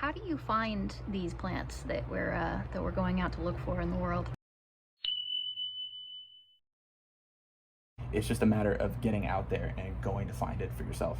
how do you find these plants that we're going out to look for in the world? It's just a matter of getting out there and going to find it for yourself.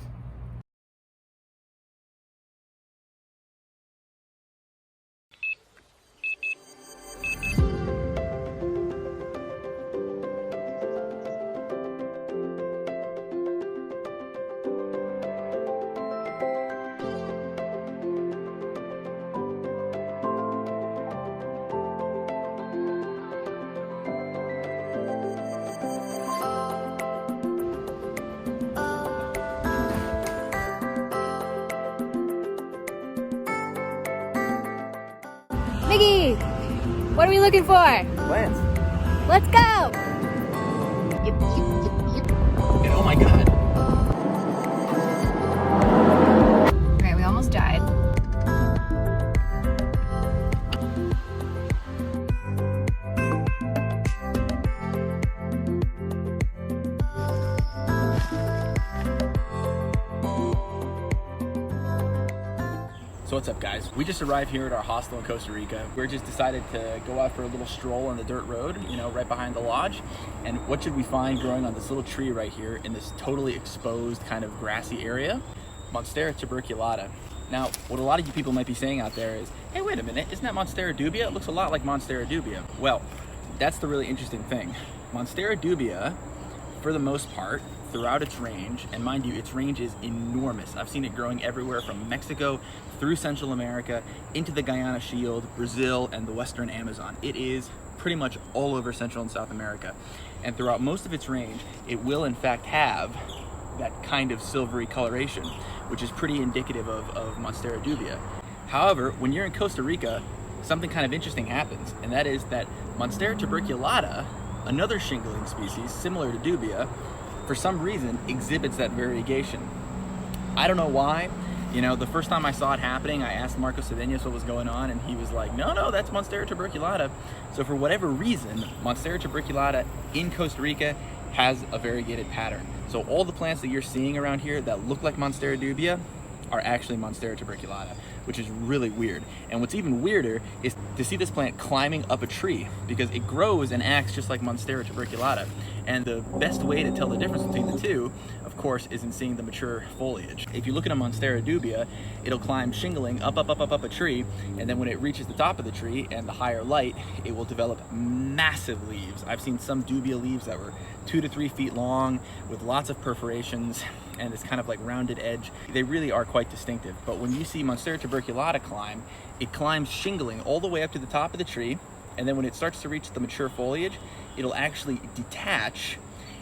Mickey, what are we looking for? Plants. Let's go! And oh my god. Alright, we almost died. So what's up, guys? We just arrived here at our hostel in Costa Rica. We're just decided to go out for a little stroll on the dirt road, you know, right behind the lodge. And what should we find growing on this little tree right here in this totally exposed kind of grassy area? Monstera tuberculata. Now, what a lot of you people might be saying out there is, hey, wait a minute, isn't that Monstera dubia? It looks a lot like Monstera dubia. Well, that's the really interesting thing. Monstera dubia, for the most part, throughout its range, and mind you, its range is enormous. I've seen it growing everywhere from Mexico through Central America into the Guyana Shield, Brazil, and the Western Amazon. It is pretty much all over Central and South America. And throughout most of its range, it will in fact have that kind of silvery coloration, which is pretty indicative of Monstera dubia. However, when you're in Costa Rica, something kind of interesting happens, and that is that Monstera tuberculata, another shingling species similar to dubia, for some reason exhibits that variegation. I don't know why. You know, the first time I saw it happening, I asked Marcos Cedeños what was going on, and he was like, no, that's Monstera tuberculata. So for whatever reason, Monstera tuberculata in Costa Rica has a variegated pattern. So all the plants that you're seeing around here that look like Monstera dubia are actually Monstera tuberculata, which is really weird. And what's even weirder is to see this plant climbing up a tree, because it grows and acts just like Monstera tuberculata. And the best way to tell the difference between the two, of course, is in seeing the mature foliage. If you look at a Monstera dubia, it'll climb shingling up a tree, and then when it reaches the top of the tree and the higher light, it will develop massive leaves. I've seen some dubia leaves that were 2 to 3 feet long with lots of perforations and this kind of like rounded edge. They really are quite distinctive. But when you see Monstera tuberculata climb, it climbs shingling all the way up to the top of the tree, and then when it starts to reach the mature foliage, it'll actually detach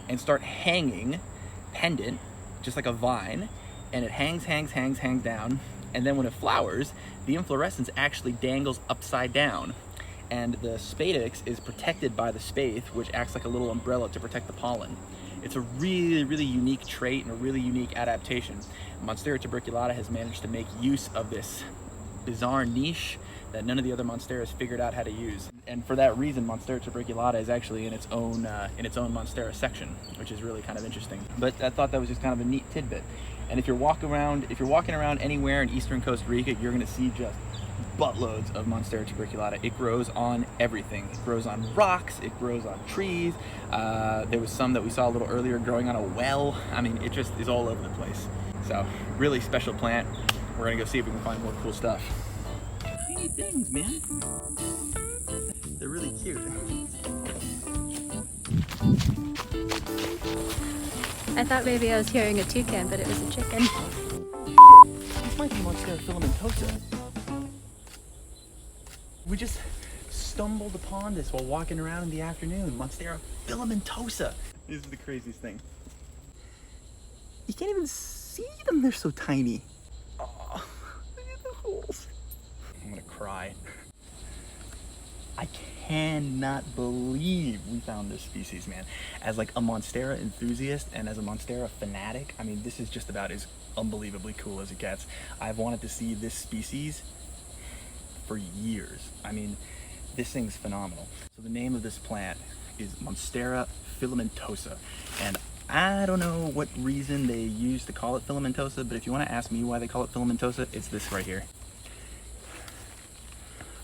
and start hanging pendant, just like a vine, and it hangs down, and then when it flowers, the inflorescence actually dangles upside down, and the spadix is protected by the spathe, which acts like a little umbrella to protect the pollen. It's a really unique trait and a really unique adaptation. Monstera tuberculata has managed to make use of this bizarre niche that none of the other Monsteras figured out how to use. And for that reason, Monstera tuberculata is actually in its own Monstera section, which is really kind of interesting. But I thought that was just kind of a neat tidbit. And if you're walking around anywhere in eastern Costa Rica, you're gonna see just buttloads of Monstera tuberculata. It grows on everything. It grows on rocks, it grows on trees. There was some that we saw a little earlier growing on a well. I mean, it just is all over the place. So, really special plant. We're gonna go see if we can find more cool stuff. Tiny things, man. They're really cute. I thought maybe I was hearing a toucan, but it was a chicken. This might be Monstera filamentosa. We just stumbled upon this while walking around in the afternoon. Monstera filamentosa. This is the craziest thing. You can't even see them, they're so tiny. Oh, look at the holes. I'm gonna cry. I cannot believe we found this species, man. As like a Monstera enthusiast and as a Monstera fanatic, I mean, this is just about as unbelievably cool as it gets. I've wanted to see this species for years. I mean, this thing's phenomenal. So the name of this plant is Monstera filamentosa, and I don't know what reason they use to call it filamentosa, but if you want to ask me why they call it filamentosa, it's this right here.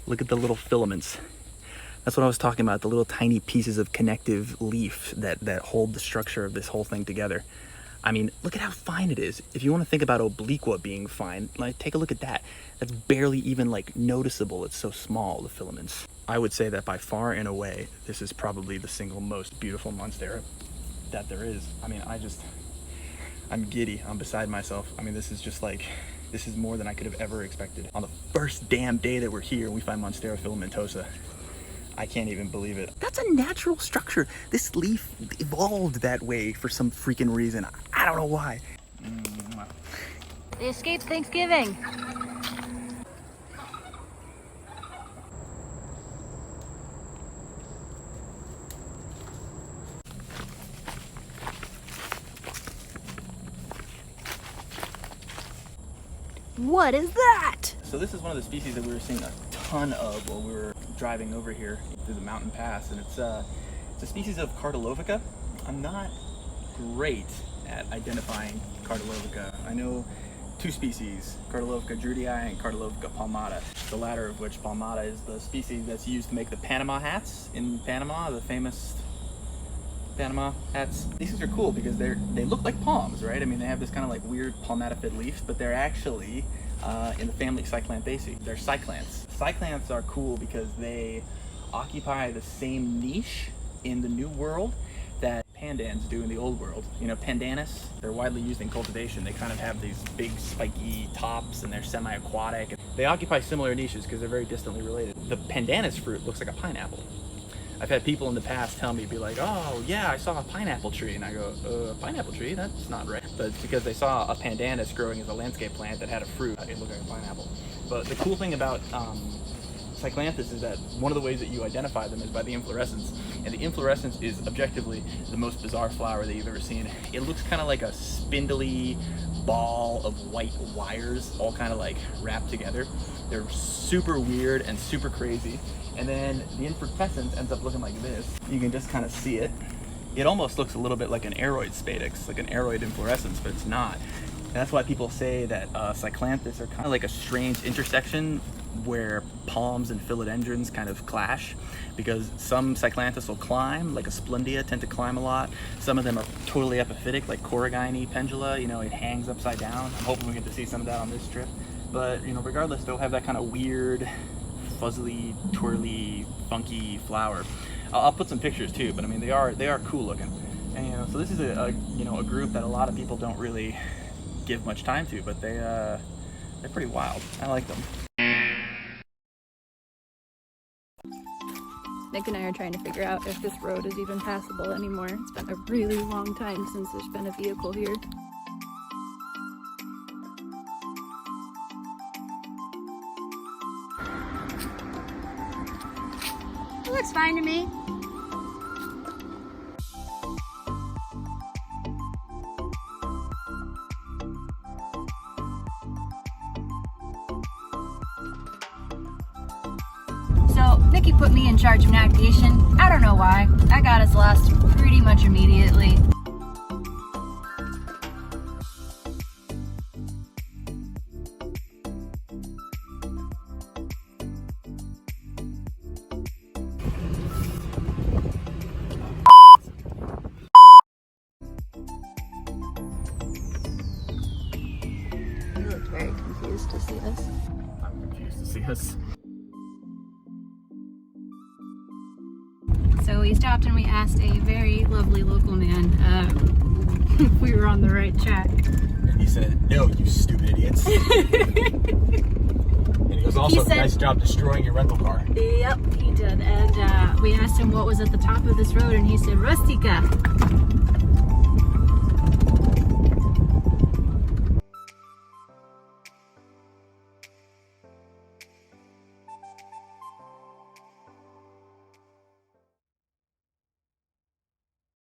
Look at the little filaments. That's what I was talking about, the little tiny pieces of connective leaf that hold the structure of this whole thing together. I mean, look at how fine it is. If you want to think about obliqua being fine, like, take a look at that. That's barely even like noticeable. It's so small, the filaments. I would say that by far and away, this is probably the single most beautiful Monstera that there is. I mean, I'm giddy. I'm beside myself. I mean, this is just like, this is more than I could have ever expected. On the first damn day that we're here, we find Monstera filamentosa. I can't even believe it. That's a natural structure. This leaf evolved that way for some freaking reason. I don't know why. They escaped Thanksgiving. What is that? So this is one of the species that we were seeing a ton of while we were driving over here through the mountain pass, and it's a species of Cardilovica. I'm not great at identifying Cardilovica. I know two species, Cardilovica drudii and Cardilovica palmata, the latter of which, palmata, is the species that's used to make the Panama hats in Panama, the famous Panama hats. These things are cool because they look like palms, right? I mean, they have this kind of like weird palmatophyte leaf, but they're actually in the family Cyclanthaceae. They're cyclanths. Cyclanths are cool because they occupy the same niche in the New World that pandans do in the Old World. You know, pandanus, they're widely used in cultivation. They kind of have these big spiky tops and they're semi-aquatic. They occupy similar niches because they're very distantly related. The pandanus fruit looks like a pineapple. I've had people in the past tell me, be like, oh yeah, I saw a pineapple tree. And I go, a pineapple tree? That's not right. But it's because they saw a pandanus growing as a landscape plant that had a fruit. It looked like a pineapple. But the cool thing about Cyclanthus is that one of the ways that you identify them is by the inflorescence. And the inflorescence is objectively the most bizarre flower that you've ever seen. It looks kind of like a spindly ball of white wires all kind of like wrapped together. They're super weird and super crazy. And then the inflorescence ends up looking like this. You can just kind of see it. It almost looks a little bit like an aroid spadix, like an aroid inflorescence, but it's not. And that's why people say that Cyclanthus are kind of like a strange intersection where palms and philodendrons kind of clash, because some Cyclanthus will climb, like Asplendia tend to climb a lot. Some of them are totally epiphytic, like Corrigine pendula, you know, it hangs upside down. I'm hoping we get to see some of that on this trip. But, you know, regardless, they'll have that kind of weird, fuzzily, twirly, funky flower. I'll put some pictures too, but I mean, they are cool looking. And, you know, so this is a group that a lot of people don't really give much time to, but they're pretty wild. I like them. Nick and I are trying to figure out if this road is even passable anymore. It's been a really long time since there's been a vehicle here. It looks fine to me. So Mickey put me in charge of navigation. I don't know why. I got us lost pretty much immediately. You look very confused to see us. I'm confused to see us. So we stopped and we asked a very lovely local man if we were on the right track. And he said, no, you stupid idiots. And he goes, also, nice job destroying your rental car. Yep, he did. And we asked him what was at the top of this road, and he said, Rustica.